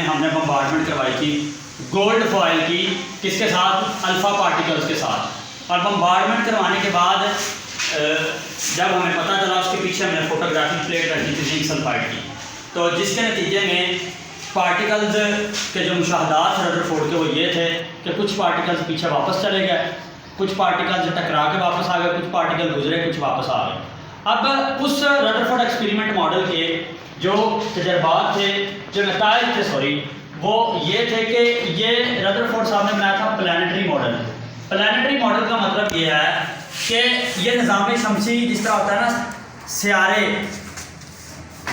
हमने बम्बार्डमेंट करवाई थी गोल्ड फॉयल की, किसके साथ? अल्फ़ा पार्टिकल्स के साथ। और बम्बार्डमेंट करवाने के बाद जब हमें पता चला, उसके पीछे हमने फोटोग्राफिक प्लेट रखी थी जिंक सल्फाइड की, तो जिसके नतीजे में पार्टिकल्स के जो मुशाहदात रदरफोर्ड के वो ये थे कि कुछ पार्टिकल्स पीछे वापस चले गए, कुछ पार्टिकल्स टकरा के वापस आ गए, कुछ पार्टिकल गुजरे, कुछ वापस आ गए। अब उस रदरफोर्ड एक्सपेरिमेंट मॉडल के जो तजर्बात थे, जो नताइज थे वो ये थे कि ये रदरफोर्ड साहब ने बनाया था प्लानिटरी मॉडल। प्लानिटरी मॉडल का मतलब ये है कि ये निज़ाम शमसी जिस तरह होता है ना, सियारे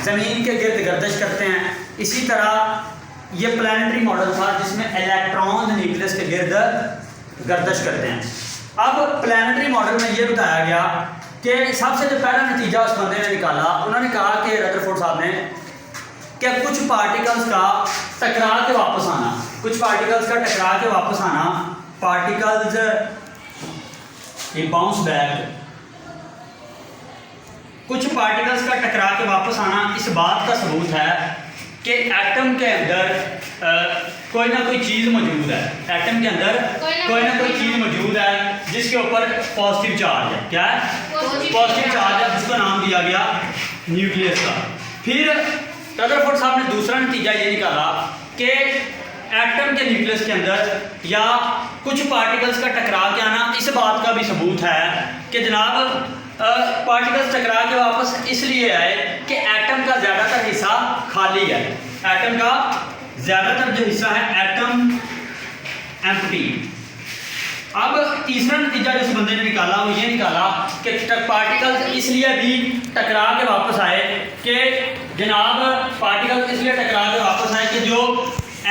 ज़मीन के गिर्द गर्दिश करते हैं, इसी तरह ये प्लानिटरी मॉडल था जिसमें इलेक्ट्रॉन न्यूक्लियस के गिर्द गर्दिश करते हैं। अब प्लानिटरी मॉडल में ये बताया गया कि सबसे जो पहला नतीजा उस बंदे ने निकाला, उन्होंने कहा कि रदरफोर्ड साहब ने कि कुछ पार्टिकल्स का टकरा के वापस आना, कुछ पार्टिकल्स का टकरा के वापस आना, पार्टिकल्स ये बाउंस बैक, कुछ पार्टिकल्स का टकरा के वापस आना इस बात का सबूत है कि एटम के अंदर कोई ना कोई चीज़ मौजूद है। एटम के अंदर कोई ना कोई चीज़ मौजूद है जिसके ऊपर पॉजिटिव चार्ज है। क्या है? पॉजिटिव चार्ज है, जिसका नाम दिया गया न्यूक्लियस का। फिर रदरफोर्ड साहब ने दूसरा नतीजा ये निकाला कि एटम के न्यूक्लियस के अंदर या कुछ पार्टिकल्स का टकरा के आना इस बात का भी सबूत है कि जनाब पार्टिकल्स टकरा के वापस इसलिए आए कि एटम का ज़्यादातर हिस्सा खाली है। एटम का ज़्यादातर जो हिस्सा है एटम एम्प्टी। अब तीसरा नतीजा जिस बंदे ने निकाला वो ये निकाला कि पार्टिकल्स इसलिए भी टकरा के वापस आए कि जनाब पार्टिकल्स इसलिए टकरा के वापस आए कि जो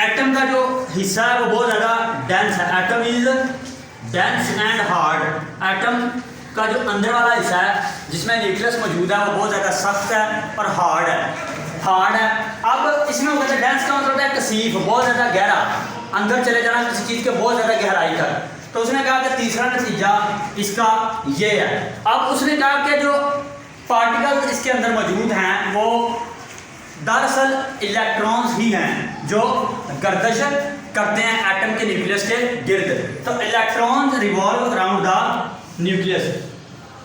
एटम का जो हिस्सा है वो बहुत ज़्यादा डेंस है। Atom is dense and hard. Atom का जो अंदर वाला हिस्सा है जिसमें न्यूक्लियस मौजूद है वो बहुत ज़्यादा सख्त है और हार्ड है। अब इसमें होता है डेंस का मतलब होता है कसीफ, बहुत ज़्यादा गहरा, अंदर चले जाना किसी चीज़ के बहुत ज़्यादा गहराई तक। तो उसने कहा कि तीसरा नतीजा इसका ये है। अब उसने कहा कि जो पार्टिकल इसके अंदर मौजूद हैं वो दरअसल इलेक्ट्रॉन्स ही हैं जो गर्दिश करते हैं एटम के न्यूक्लियस के गिर्द। तो electrons revolve around the nucleus,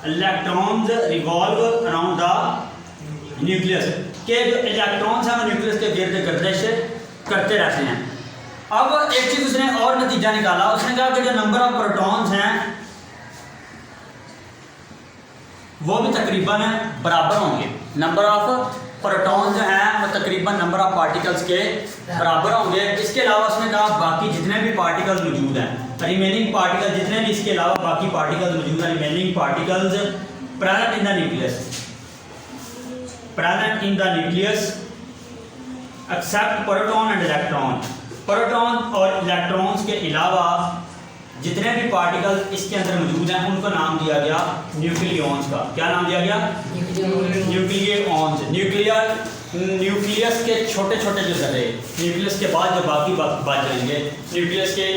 electrons revolve around the nucleus के जो इलेक्ट्रॉन्स हैं वो न्यूक्लियस के गिर्द गर्दिश करते रहते हैं। अब एक चीज़ उसने और नतीजा निकाला, उसने कहा कि जो नंबर ऑफ प्रोटॉन्स हैं वो भी तकरीबन बराबर होंगे। नंबर ऑफ प्रोटॉन जो हैं वो तकरीबन नंबर ऑफ पार्टिकल्स के बराबर होंगे। इसके अलावा उसने कहा बाकी जितने भी पार्टिकल्स मौजूद हैं, रिमेनिंग पार्टिकल जितने भी इसके अलावा बाकी पार्टिकल्स मौजूद हैं, remaining particles present in the nucleus, present in the nucleus except proton and electron. Proton और इलेक्ट्रॉन्स के अलावा जितने भी पार्टिकल्स इसके अंदर मौजूद हैं उनको नाम दिया गया न्यूक्लियॉन्स का। क्या नाम दिया गया? न्यूक्लियॉन्स। न्यूक्लियस के छोटे छोटे जो जर्रे, न्यूक्लियस के बाद जो बाकी बच जाएंगे न्यूक्लियस के,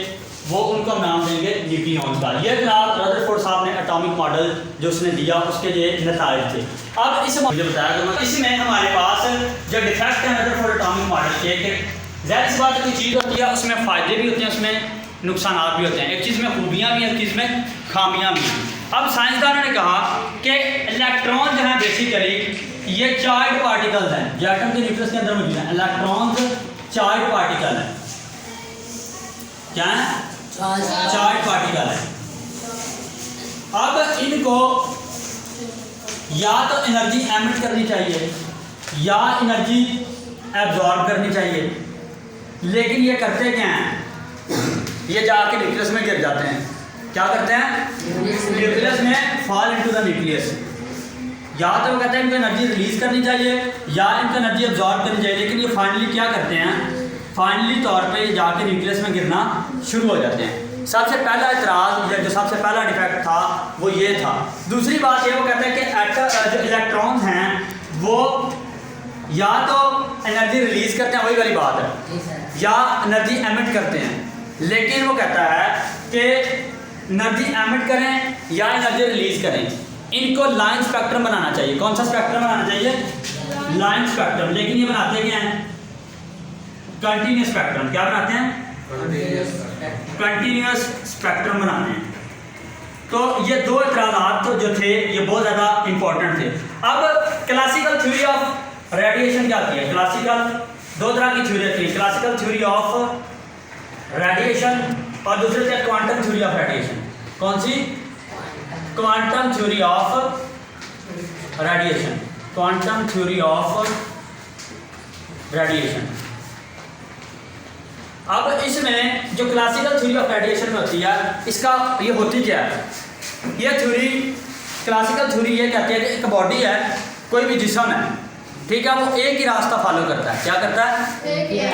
वो उनको नाम देंगे न्यूक्लियॉन्स का। ये जनाब रदरफोर्ड साहब ने एटॉमिक मॉडल जो उसने दिया उसके ये नताइज थे। अब इस मुझे बताया कि इसमें हमारे पास जो डिफेक्ट है रदरफोर्ड एटॉमिक मॉडल के, ज़ाहिर सी बात कोई चीज़ होती है उसमें फ़ायदे भी होते हैं, उसमें नुकसान भी होते हैं। एक चीज़ में खूबियाँ भी हैं, एक चीज़ में खामियाँ भी हैं। अब साइंसदानों ने कहा कि इलेक्ट्रॉन जो हैं बेसिकली ये चार्ज पार्टिकल्स हैं जो एटम के न्यूक्लियस के अंदर मौजूद हैं। इलेक्ट्रॉन्स चार्ज पार्टिकल हैं। क्या है? चार्ज पार्टिकल है। अब इनको या तो एनर्जी एमिट करनी चाहिए या एनर्जी एब्जॉर्ब करनी चाहिए, लेकिन ये करते क्या हैं? ये जाके न्यूक्लियस में गिर जाते हैं। क्या करते हैं? न्यूक्लियस में फॉल इनटू द न्यूक्लियस। या तो वो कहते हैं इनको एनर्जी रिलीज करनी चाहिए या इनको एनर्जी एब्जॉर्ब करनी चाहिए, लेकिन ये फाइनली क्या करते हैं? फाइनली तौर पे ये जाके न्यूक्लियस में गिरना शुरू हो जाते हैं। सबसे पहला इतराज़ जो सबसे पहला डिफेक्ट था वो ये था। दूसरी बात ये वो कहते हैं कि जो इलेक्ट्रॉन्स हैं वो या तो एनर्जी रिलीज करते हैं, वही वाली बात है, या एनर्जी एमिट करते हैं। लेकिन वो कहता है कि एनर्जी एमिट करें या एनर्जी रिलीज करें, इनको लाइन स्पेक्ट्रम बनाना चाहिए। कौन सा स्पेक्ट्रम बनाना चाहिए? Line spectrum. लेकिन ये बनाते क्या हैं? Continuous spectrum. क्या बनाते हैं? कंटिन्यूस स्पेक्ट्रम बनाते हैं। तो ये दो इतराज़ात जो थे ये बहुत ज़्यादा इंपॉर्टेंट थे। अब क्लासिकल थ्योरी ऑफ रेडिएशन क्या होती है? क्लासिकल दो तरह की थ्योरी होती है, क्लासिकल थ्योरी ऑफ रेडिएशन और दूसरे थे क्वांटम थ्योरी ऑफ रेडिएशन। कौन सी? Quantum theory of radiation, quantum theory of radiation. अब इसमें जो क्लासिकल थ्योरी ऑफ रेडिएशन में होती है, इसका ये होती क्या है? ये थ्योरी, क्लासिकल थ्योरी ये कहती है कि एक बॉडी है, कोई भी जिस्म है, ठीक है, वो एक ही रास्ता फॉलो करता है। क्या करता है?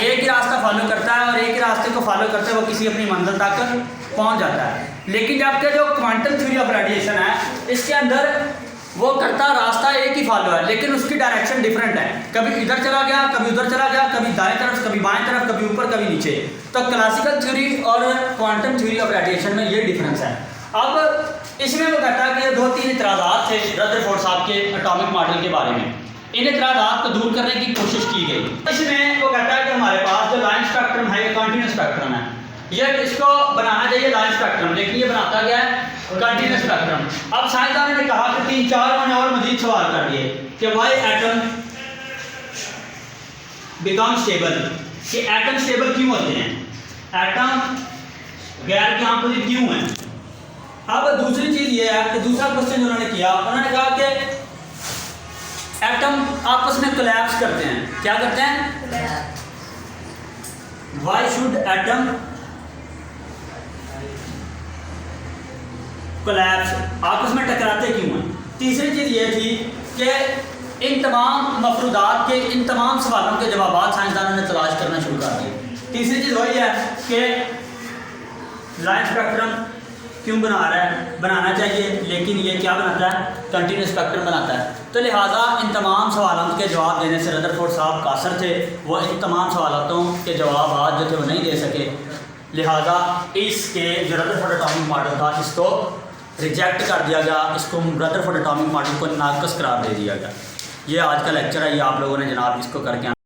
एक ही रास्ता फॉलो करता है और एक ही रास्ते को फॉलो करते हुए वो किसी अपनी मंजिल तक पहुंच जाता है। लेकिन जबकि जो क्वांटम थ्योरी ऑफ रेडिएशन है, इसके अंदर वो करता रास्ता एक ही फॉलो है, लेकिन उसकी डायरेक्शन डिफरेंट है। कभी इधर चला गया, कभी उधर चला गया, कभी दाएं तरफ, कभी बाएं तरफ, कभी ऊपर, कभी नीचे। तो क्लासिकल थ्योरी और क्वांटम थ्योरी ऑफ रेडिएशन में ये डिफरेंस है। अब इसमें वो कहता है कि ये दो तीन इतराज़ात थे रदरफोर्ड साहब के एटॉमिक मॉडल के बारे में, इन इतराज़ात को दूर करने की कोशिश की गई। इसमें वो कहता है कि हमारे पास जो लाइन स्पेक्ट्रम है ये कंटिन्यूस स्पेक्ट्रम है, ये इसको बनाना चाहिए लाइन स्पेक्ट्रम, लेकिन ये बनाता गया है कंटिन्यूस स्पेक्ट्रम। अब साइंसदानों ने कहा कि 3-4 उन्होंने और मजीद सवाल कर दिए कि वाई एटम बिकम स्टेबल, कि एटम स्टेबल क्यों होते हैं, एटम गैर क्यामती क्यों है। अब दूसरी चीज ये है कि दूसरा क्वेश्चन जो उन्होंने किया, उन्होंने कहा कि एटम आपस में कोलैप्स करते हैं। क्या करते हैं? वाई शुड एटम कोलैप्स, आपस में टकराते क्यों हैं। तीसरी चीज़ ये थी कि इन तमाम मफरूदात के, इन तमाम सवालों के जवाब साइंसदानों ने तलाश करना शुरू कर दिए। तीसरी चीज़ वही है कि लाइन स्पेक्ट्रम क्यों बनाना चाहिए, लेकिन ये क्या बनाता है? कंटिन्यूस स्पेक्ट्रम बनाता है। तो लिहाजा इन तमाम सवालों के जवाब देने से रदरफोर्ड साहब कासर थे, वो इन तमाम सवालों के जवाब जो थे वो नहीं दे सके। लिहाजा इसके जो रदरफोर्ड एटॉमिक मॉडल था इसको रिजेक्ट कर दिया गया, इसको रदरफोर्ड एटॉमिक मॉडल को नाकस करार दे दिया गया। ये आज का लेक्चर है, ये आप लोगों ने जनाब इसको करके